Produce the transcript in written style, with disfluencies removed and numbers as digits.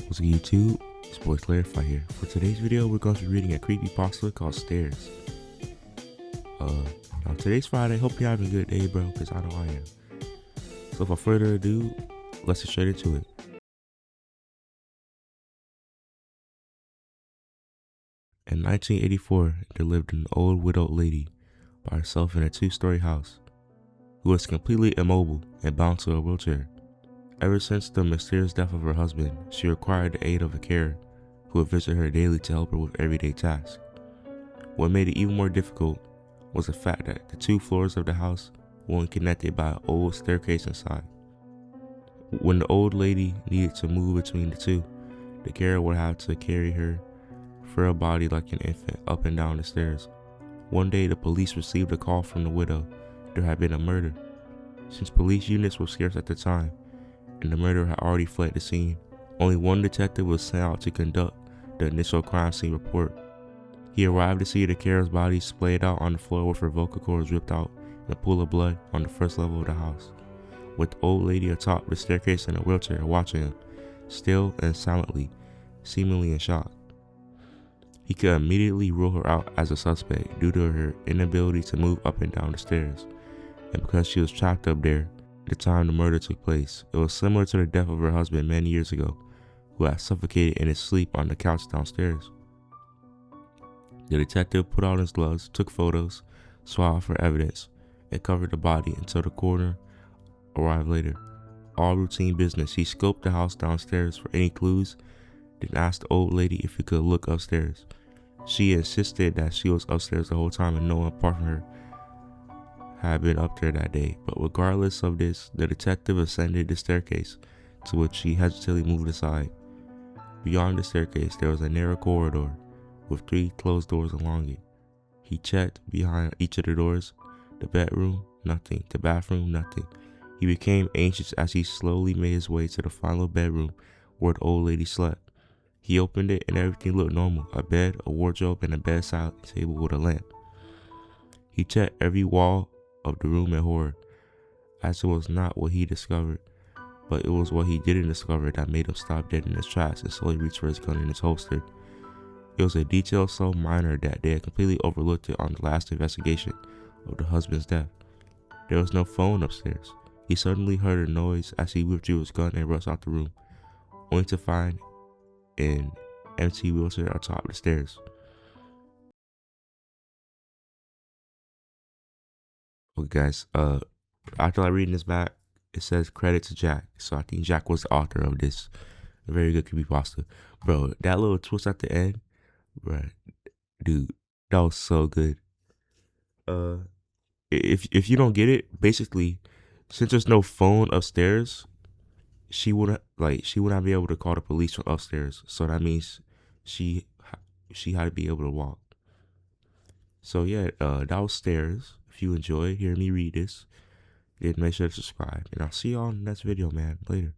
What's good, YouTube? It's boy Clarify here. For today's video, we're going to be reading a creepypasta called Stairs. Now today's Friday. Hope you're having a good day, bro, because I know I am. So without further ado, let's get straight into it. In 1984, there lived an old widowed lady by herself in a two-story house who was completely immobile and bound to a wheelchair. Ever since the mysterious death of her husband, she required the aid of a carer who would visit her daily to help her with everyday tasks. What made it even more difficult was the fact that the two floors of the house were connected by an old staircase inside. When the old lady needed to move between the two, the carer would have to carry her frail body like an infant up and down the stairs. One day, the police received a call from the widow. There had been a murder. Since police units were scarce at the time, and the murderer had already fled the scene, only one detective was sent out to conduct the initial crime scene report. He arrived to see the carer's body splayed out on the floor with her vocal cords ripped out and a pool of blood on the first level of the house, with the old lady atop the staircase in a wheelchair watching him, still and silently, seemingly in shock. He could immediately rule her out as a suspect due to her inability to move up and down the stairs, and because she was trapped up there the time the murder took place. It was similar to the death of her husband many years ago, who had suffocated in his sleep on the couch downstairs. The detective put on his gloves, took photos, swab for evidence, and covered the body until the coroner arrived later. All routine business. He scoped the house downstairs for any clues, then asked the old lady if he could look upstairs. She insisted that she was upstairs the whole time and no one apart from her had been up there that day, but regardless of this, the detective ascended the staircase, to which he hesitantly moved aside. Beyond the staircase, there was a narrow corridor with 3 closed doors along it. He checked behind each of the doors. The bedroom, nothing. The bathroom, nothing. He became anxious as he slowly made his way to the final bedroom where the old lady slept. He opened it and everything looked normal: a bed, a wardrobe, and a bedside table with a lamp. He checked every wall of the room in horror, as it was not what he discovered, but it was what he didn't discover that made him stop dead in his tracks and slowly reach for his gun in his holster. It was a detail so minor that they had completely overlooked it on the last investigation of the husband's death. There was no phone upstairs. He suddenly heard a noise as he withdrew his gun and rushed out the room, only to find an empty wheelchair atop the stairs. Okay, guys, after I reading this back, it says credit to Jack. So I think Jack was the author of this very good creepypasta. Bro, that little twist at the end, bro, dude, that was so good. If you don't get it, basically, since there's no phone upstairs, she wouldn't be able to call the police from upstairs. So that means she had to be able to walk. So yeah, that was Stairs. If you enjoyed hearing me read this, then make sure to subscribe. And I'll see y'all in the next video, man. Later.